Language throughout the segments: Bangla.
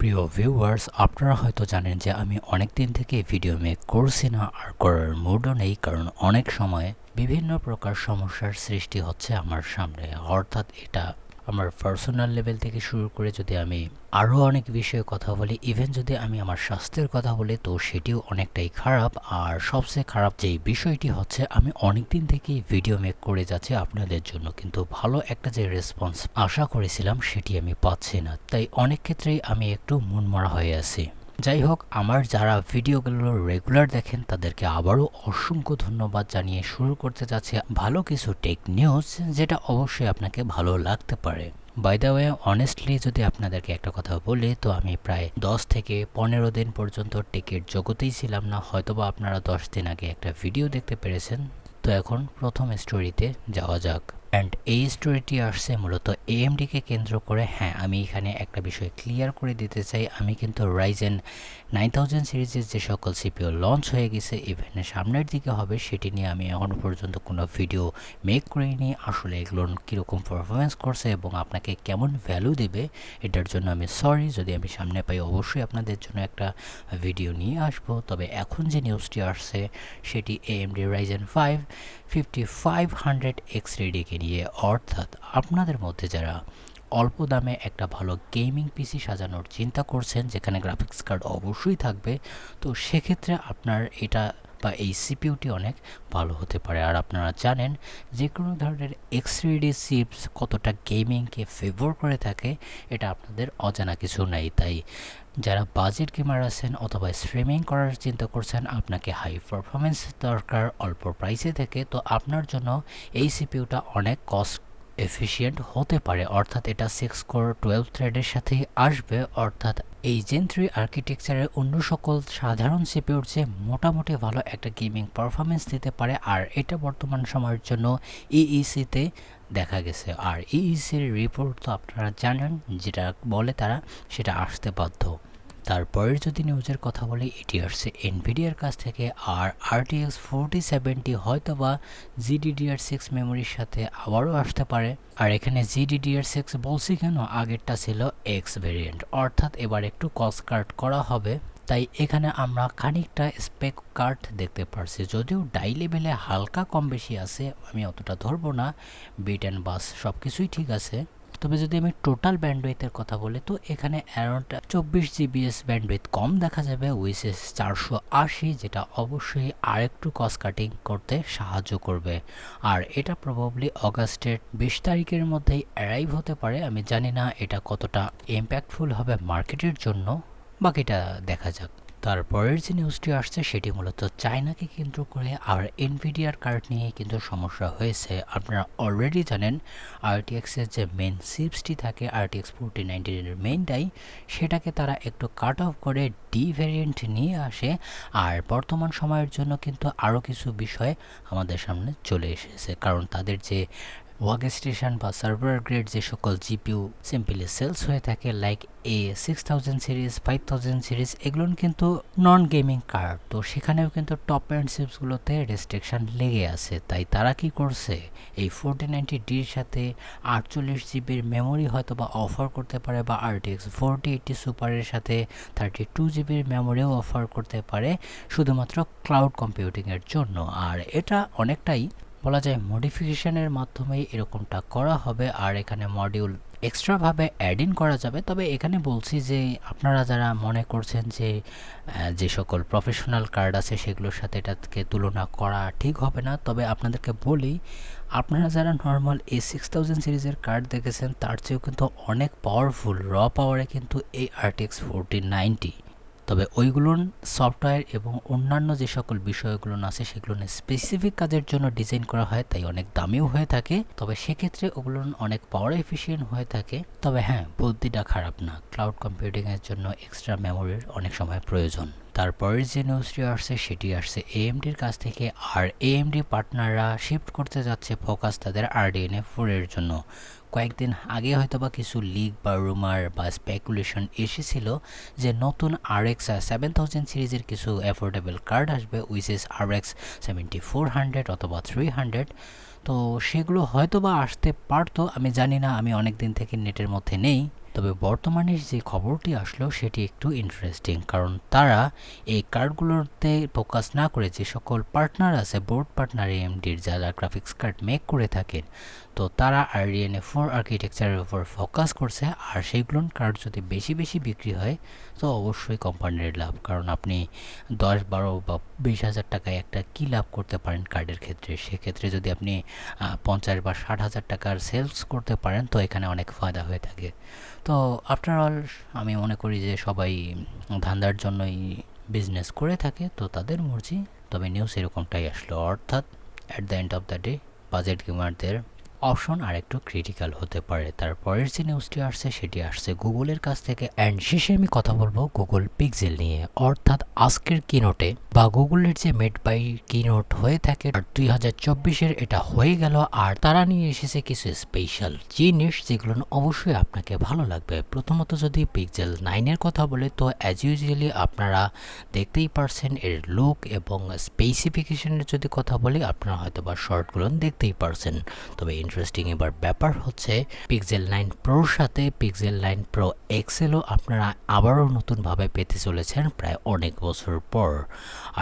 প্রিয় ভিউয়ার্স, আপনারা হয়তো জানেন যে আমি অনেক দিন থেকে ভিডিও মেক করছি না, আর করার মুডও নেই, কারণ অনেক সময় বিভিন্ন প্রকার সমস্যার সৃষ্টি হচ্ছে আমার সামনে। অর্থাৎ এটা আমার পার্সোনাল লেভেল থেকে শুরু করে যদি আমি আরও অনেক বিষয়ে কথা বলি, ইভেন যদি আমি আমার স্বাস্থ্যের কথা বলি, তো সেটিও অনেকটাই খারাপ। আর সবচেয়ে খারাপ যেই বিষয়টি হচ্ছে, আমি অনেক দিন থেকেই ভিডিও মেক করে যাচ্ছি আপনাদের জন্য, কিন্তু ভালো একটা যে রেসপন্স আশা করেছিলাম সেটি আমি পাচ্ছি না। তাই অনেক ক্ষেত্রেই আমি একটু মনমরা হয়ে আছি। যাই হোক, আমার যারা ভিডিওগুলো রেগুলার দেখেন তাদেরকে আবারও অসংখ্য ধন্যবাদ জানিয়ে শুরু করতে যাচ্ছি ভালো কিছু টেক নিউজ, যেটা অবশ্যই আপনাকে ভালো লাগতে পারে। বাই দ্য ওয়ে, অনেস্টলি যদি আপনাদেরকে একটা কথা বলি, তো আমি প্রায় 10 থেকে 15 দিন পর্যন্ত টেকের জগতেই ছিলাম না। হয়তোবা আপনারা 10 দিন আগে একটা ভিডিও দেখতে পেরেছেন। তো এখন প্রথম স্টোরিতে যাওয়া যাক। অ্যান্ড এই স্টোরিটি আসছে মূলত এএমডিকে কেন্দ্র করে। হ্যাঁ, আমি এখানে একটা বিষয় ক্লিয়ার করে দিতে চাই, আমি কিন্তু রাইজেন 9000 সিরিজের যে সকল সিপিও লঞ্চ হয়ে গেছে, ইভেন সামনের দিকে হবে, সেটি নিয়ে আমি এখনও পর্যন্ত কোনো ভিডিও মেক করিনি। আসলে এগুলোর কীরকম পারফরমেন্স করছে এবং আপনাকে কেমন ভ্যালু দেবে, এটার জন্য আমি সরি। যদি আমি সামনে পাই, অবশ্যই আপনাদের জন্য একটা ভিডিও নিয়ে আসবো। তবে এখন যে নিউজটি আসছে সেটি এএমডি রাইজেন 5 5500X রেডিকে নিয়ে। অর্থাৎ আপনাদের মধ্যে যারা অল্প দামে একটা ভালো গেমিং পিসি সাজানোর চিন্তা করছেন, যেখানে গ্রাফিক্স কার্ড অবশ্যই থাকবে, তো সেক্ষেত্রে আপনার এটা বা এই সিপিইউটি অনেক ভালো হতে পারে। আর আপনারা জানেন যে কোনো ধরনের এক্স3ডি চিপস কতটা গেমিংকে ফেভার করে থাকে, এটা আপনাদের অজানা কিছু নাই। তাই যারা বাজেট গেমার আছেন অথবা স্ট্রিমিং করার চিন্তা করছেন, আপনাকে হাই পারফরমেন্স দরকার অল্প প্রাইসে থেকে, তো আপনার জন্য এই সিপিইউটা অনেক কস্ট এফিশিয়েন্ট হতে পারে। অর্থাৎ এটা 6 কোর 12 থ্রেডের সাথেই আসবে। অর্থাৎ এই জেন 3 আর্কিটেকচারের অন্য সকল সাধারণ সিপিইউর চেয়ে মোটামুটি ভালো একটা গেমিং পারফরমেন্স দিতে পারে। আর এটা বর্তমান সময়ের জন্য ইইসিতে দেখা গেছে। আর ইইসির রিপোর্ট তো আপনারা জানেন, যেটা বলে তারা সেটা আসতে বাধ্য। তারপরের যদি নিউজের কথা বলি, এটি আসছে এনভিডিয়ার কাছ থেকে। আর RTX 4070 হয়তো বা GDDR6 মেমোরির সাথে আবারও আসতে পারে। আর এখানে GDDR6 বলছি কেন, আগেরটা ছিল এক্স ভেরিয়েন্ট, অর্থাৎ এবার একটু কস্ট কাট করা হবে। তাই এখানে আমরা খানিকটা স্পেক কার্ড দেখতে পারছি, যদিও ডাই লেভেলে হালকা কম বেশি আছে, আমি অতটা ধরবো না। বিট অ্যান্ড বাস সব কিছুই ঠিক আছে। তবে যদি আমি টোটাল ব্যান্ডউইথের কথা বলি, তো এখানে অ্যারাউন্ড 24 জিবিএস ব্যান্ডউইথ কম দেখা যাবে, উইসেস 480, যেটা অবশ্যই আরেকটু কস্ট কাটিং করতে সাহায্য করবে। আর এটা প্রবাবলি অগাস্টের 20 তারিখের মধ্যেই অ্যারাইভ হতে পারে। আমি জানি না এটা কতটা ইম্প্যাক্টফুল হবে মার্কেটের জন্য, বাকিটা দেখা যাক। তারপরের যে নিউজটি আসছে সেটি মূলত চায়নাকে কেন্দ্র করে। আর এনভিডিয়ার কার্ড নিয়ে কিন্তু সমস্যা হয়েছে। আপনারা অলরেডি জানেন আরটিএক্সের যে মেন চিপসটি থাকে, RTX 4090 এর মেইনটাই, সেটাকে তারা একটু কাট অফ করে ডি ভ্যারিয়েন্ট নিয়ে আসে। আর বর্তমান সময়ের জন্য কিন্তু আরও কিছু বিষয় আমাদের সামনে চলে এসেছে, কারণ তাদের যে ওয়ার্ক স্টেশন বা সার্ভার গ্রেড যে সকল জিপিইউ সিম্পলি সেলস হয়ে থাকে, লাইক A6000 সিরিজ 5000 সিরিজ, এগুলো কিন্তু নন গেমিং কার্ড, তো সেখানেও কিন্তু টপ এন্ড চিপসগুলোতে রেস্ট্রিকশান লেগে আছে। তাই তারা কি করছে, এই 4090Dর সাথে 48 জিবির মেমোরি হয়তো বা অফার করতে পারে, বা RTX 4080 সুপারের সাথে 32 জিবির মেমোরিও অফার করতে পারে, শুধুমাত্র ক্লাউড কম্পিউটিংয়ের জন্য। আর এটা অনেকটাই বলা যায় মডিফিকেশনের মাধ্যমেই এরকমটা করা হবে। আর এখানে মডিউল এক্সট্রাভাবে অ্যাড ইন করা যাবে। তবে এখানে বলছি যে আপনারা যারা মনে করছেন যে যে সকল প্রফেশনাল কার্ড আছে সেগুলোর সাথে এটাকে তুলনা করা ঠিক হবে না, তবে আপনাদেরকে বলি, আপনারা যারা নর্মাল A6000 সিরিজের কার্ড দেখেছেন, তার চেয়েও কিন্তু অনেক পাওয়ারফুল র পাওয়ারে কিন্তু এই RTX 4090। তবে ওইগুলোর সফটওয়্যার এবং অন্যান্য যে সকল বিষয়গুলো আছে সেগুলো স্পেসিফিক কাজের জন্য ডিজাইন করা হয়, তাই অনেক দামিও হয়ে থাকে। তবে সেক্ষেত্রে ওগুলো অনেক পাওয়ার এফিশিয়েন্ট হয়ে থাকে। তবে হ্যাঁ, বুদ্ধিটা খারাপ না, ক্লাউড কম্পিউটিংয়ের জন্য এক্সট্রা মেমোরির অনেক সময় প্রয়োজন। তারপরের যে নিউজটি আসছে সেটি আসছে এএমডির কাছ থেকে। আর এএমডি পার্টনাররা শিফট করতে যাচ্ছে ফোকাস তাদের RDNA 4 এর জন্য। কয়েকদিন আগে হয়তোবা কিছু লিক বা রুমার বা স্পেকুলেশন এসেছিল যে নতুন RX 7000 সিরিজের কিছু অ্যাফোর্ডেবল কার্ড আসবে, উইচেস RX 7400 অথবা 300। তো সেগুলো হয়তোবা আসতে পারতো, আমি জানি না, আমি অনেক দিন থেকে নেটের মধ্যে নেই। তবে বর্তমানে যে খবরটি আসলো সেটি একটু ইন্টারেস্টিং, কারণ তারা এই কার্ডগুলোতে ফোকাস না করে যে সকল পার্টনার আছে, বোর্ড পার্টনার এএমডির যারা গ্রাফিক্স কার্ড মেক করে থাকেন, তো তারা RDNA 4 আর্কিটেকচারের উপর ফোকাস করছে। আর সেইগুলোর কার্ড যদি বেশি বেশি বিক্রি হয় তো অবশ্যই কোম্পানির লাভ, কারণ আপনি 10, 12 বা 20 হাজার টাকায় একটা কী লাভ করতে পারেন কার্ডের ক্ষেত্রে। সেক্ষেত্রে যদি আপনি 50 বা 60 হাজার টাকার সেলস করতে পারেন তো এখানে অনেক ফায়দা হয়ে থাকে। তো আফটার অল আমি মনে করি যে সবাই ধান্দার জন্যই বিজনেস করে থাকে, তো তাদের মর্জি। তবে নিউজ এরকমটাই আসলো, অর্থাৎ at the end of the day budget গেমারদের অপশন আর একটু ক্রিটিক্যাল হতে পারে। তারপরের যে নিউজটি আসছে সেটি আসছে গুগলের কাছ থেকে। অ্যান্ড শেষে আমি কথা বলবো গুগল পিক্সেল নিয়ে, অর্থাৎ আজকের কিনোটে বা গুগলের যে মেড বাই কিনোট হয়ে থাকে আর 2024-এর এটা হয়ে গেল, আর তারা নিয়ে এসেছে কিছু স্পেশাল জিনিস যেগুলো অবশ্যই আপনাকে ভালো লাগবে। প্রথমত যদি পিক্সেল 9-এর কথা বলে তো অ্যাজ ইউজুয়ালি আপনারা দেখতেই পারছেন এর লুক এবং স্পেসিফিকেশনের যদি কথা বলি আপনারা হয়তো বা শর্টগুলো দেখতেই পারছেন। তবে ইন্টারেস্টিং এবার ব্যাপার হচ্ছে পিক্সেল 9 প্রোর সাথে পিক্সেল 9 প্রো এক্সেলও আপনারা আবারও নতুনভাবে পেতে চলেছেন প্রায় অনেক বছর পর।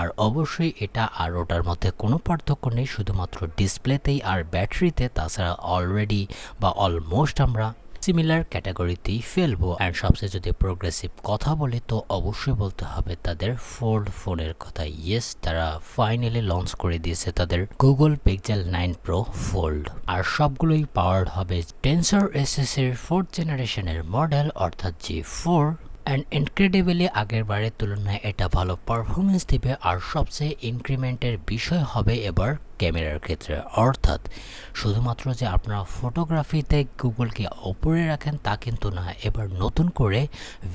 আর অবশ্যই এটা আর ওটার মধ্যে কোনো পার্থক্য নেই, শুধুমাত্র ডিসপ্লেতেই আর ব্যাটারিতে। তাছাড়া অলরেডি বা অলমোস্ট আমরা সিমিলার ক্যাটাগরিতেই ফেলবো। অ্যান্ড সবচেয়ে যদি প্রোগ্রেসিভ কথা বলি তো অবশ্যই বলতে হবে তাদের ফোল্ড ফোনের কথা। ইয়েস, তারা ফাইনালি লঞ্চ করে দিয়েছে তাদের গুগল পিক্সেল 9 প্রো ফোল্ড, আর সবগুলোই পাওয়ার্ড হবে টেনসর এসএসের 4th জেনারেশনের মডেল অর্থাৎ G4। অ্যান্ড ইনক্রেডিবলি আগের বারের তুলনায় এটা ভালো পারফরমেন্স দিবে। আর সবচেয়ে ইনক্রিমেন্টের বিষয় হবে এবার ক্যামেরার ক্ষেত্রে, অর্থাৎ শুধুমাত্র যে আপনারা ফটোগ্রাফিতে গুগলকে ওপরে রাখেন তা কিন্তু না, এবার নতুন করে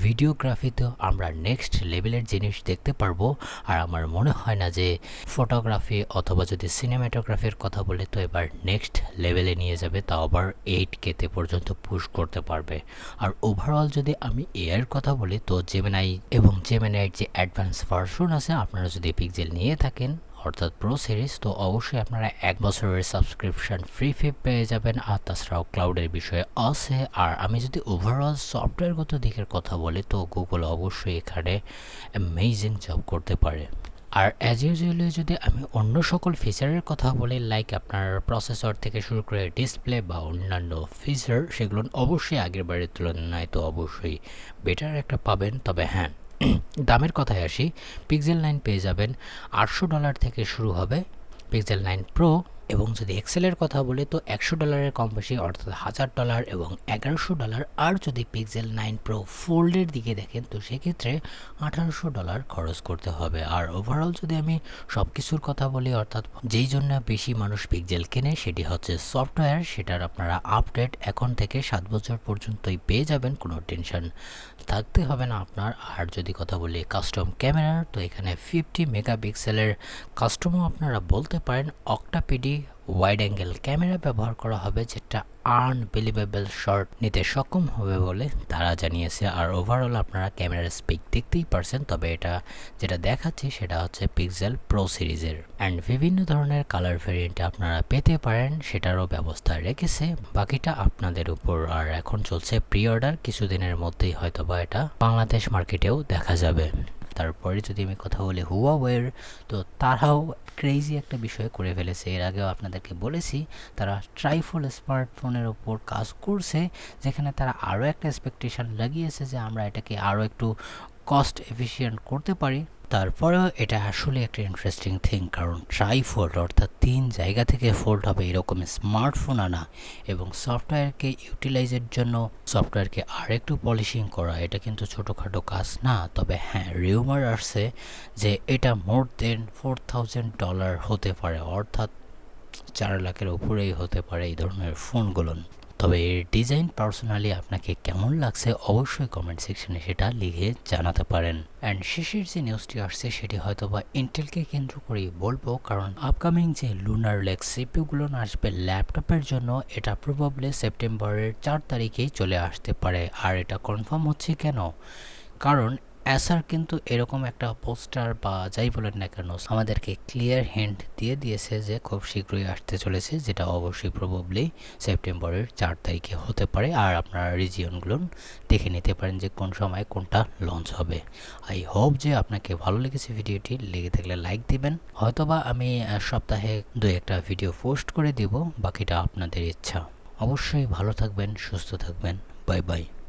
ভিডিওগ্রাফিতেও আমরা নেক্সট লেভেলের জিনিস দেখতে পারবো। আর আমার মনে হয় না যে ফটোগ্রাফি অথবা যদি সিনেমাটোগ্রাফির কথা বলে তো এবার নেক্সট লেভেলে নিয়ে যাবে, তাও আবার 8K পর্যন্ত পুশ করতে পারবে। আর ওভারঅল যদি আমি এআইয়ের কথা বলি তো জেমিনাই এবং জেমিনাইয়ের যে অ্যাডভান্স ভার্সন আছে, আপনারা যদি পিক্সেল নিয়ে থাকেন অর্থাৎ প্রো সিরিজ তো অবশ্যই আপনারা 1 বছরের সাবস্ক্রিপশন ফ্রি পেয়ে যাবেন। আর তাছাড়াও ক্লাউডের বিষয়ে আছে। আর আমি যদি ওভারঅল সফটওয়্যারগত দিকের কথা বলি তো গুগল অবশ্যই এখানে অ্যামেজিং জব করতে পারে। আর অ্যাজ ইউজুয়ালি যদি আমি অন্য সকল ফিচারের কথা বলি, লাইক আপনার প্রসেসর থেকে শুরু করে ডিসপ্লে বা অন্যান্য ফিচার, সেগুলো অবশ্যই আগের বারের তুলনায় তো অবশ্যই বেটার একটা পাবেন। তবে হ্যাঁ, দামের কথায় আসি, পিক্সেল 9 পেয়ে যাবেন $800 থেকে শুরু হবে পিক্সেল 9 প্রো। এবং যদি এক্সেলের কথা বলি তো $100 কম বেশি অর্থাৎ $1000 এবং $1100। আর যদি পিক্সেল 9 প্রো ফোল্ডের দিকে দেখেন তো সেক্ষেত্রে $1800 খরচ করতে হবে। আর ওভারঅল যদি আমি সব কিছুর কথা বলি, অর্থাৎ যেই জন্য বেশি মানুষ পিক্সেল কেনে সেটি হচ্ছে সফটওয়্যার, সেটার আপনারা আপডেট এখন থেকে 7 বছর পর্যন্তই পেয়ে যাবেন, কোনো টেনশন থাকতে হবে না আপনার। আর যদি কথা বলি কাস্টম ক্যামেরার তো এখানে 50 মেগাপিক্সেলের কাস্টমও আপনারা বলতে পারেন অক্টাপিডি ওয়াইড অ্যাঙ্গেল ক্যামেরা ব্যবহার করা হবে, যেটা আনবিলিভেবল শট নিতে সক্ষম হবে বলে তারা জানিয়েছে। আর ওভারঅল আপনারা ক্যামেরার স্পিক দেখতেই পারছেন। তবে এটা যেটা দেখাচ্ছি সেটা হচ্ছে পিক্সেল প্রো সিরিজের। অ্যান্ড বিভিন্ন ধরনের কালার ভেরিয়েন্টে আপনারা পেতে পারেন, সেটারও ব্যবস্থা রেখেছে, বাকিটা আপনাদের উপর। আর এখন চলছে প্রি অর্ডার, কিছুদিনের মধ্যেই হয়তোবা এটা বাংলাদেশ মার্কেটেও দেখা যাবে। তারপরে যদি আমি কথা বলি হুয়াওয়ের, তো তারাও ক্রেজি একটা বিষয় করে ফেলেছে। এর আগেও আপনাদেরকে বলেছি তারা ট্রাইফোল স্মার্টফোনের ওপর কাজ করছে, যেখানে তারা আরও একটা এক্সপেকটেশন লাগিয়েছে যে আমরা এটাকে আরও একটু কস্ট এফিশিয়েন্ট করতে পারি। তারপরেও এটা আসলে একটা ইন্টারেস্টিং থিং, কারণ ট্রাইফোল্ড অর্থাৎ 3 জায়গা থেকে ফোল্ড হবে এরকম স্মার্টফোন আনা এবং সফটওয়্যারকে ইউটিলাইজের জন্য সফটওয়্যারকে আরেকটু পলিশিং করা, এটা কিন্তু ছোটোখাটো কাজ না। তবে হ্যাঁ, রিউমার আসছে যে এটা মোর দেন $4000 হতে পারে, অর্থাৎ 4 লাখের উপরেই হতে পারে এই ধরনের ফোনগুলো। তবে এর ডিজাইন পার্সোনালি আপনাকে কেমন লাগছে অবশ্যই কমেন্ট সেকশনে সেটা লিখে জানাতে পারেন। অ্যান্ড শেষের যে নিউজটি আসছে সেটি হয়তো বা ইন্টেলকে কেন্দ্র করেই বলবো, কারণ আপকামিং যে লুনার লেক সিপিইউগুলো আসবে ল্যাপটপের জন্য, এটা প্রবাবলি সেপ্টেম্বরের 4 তারিখেই চলে আসতে পারে। আর এটা কনফার্ম হচ্ছে কেন, কারণ অ্যাসার কিন্তু এরকম একটা পোস্টার বা যাই বলেন না কেন আমাদেরকে ক্লিয়ার হিন্ট দিয়ে দিয়েছে যে খুব শীঘ্রই আসতে চলেছে, যেটা অবশ্যই প্রবাবলি সেপ্টেম্বরের 4 তারিখে হতে পারে। আর আপনারা রিজিয়নগুলো দেখে নিতে পারেন যে কোন সময় কোনটা লঞ্চ হবে। আই হোপ যে আপনাকে ভালো লেগেছে ভিডিওটি, লেগে থাকলে লাইক দিবেন। হয়তোবা আমি সপ্তাহে 2-1টা ভিডিও পোস্ট করে দিব, বাকিটা আপনাদের ইচ্ছা। অবশ্যই ভালো থাকবেন, সুস্থ থাকবেন। Bye bye.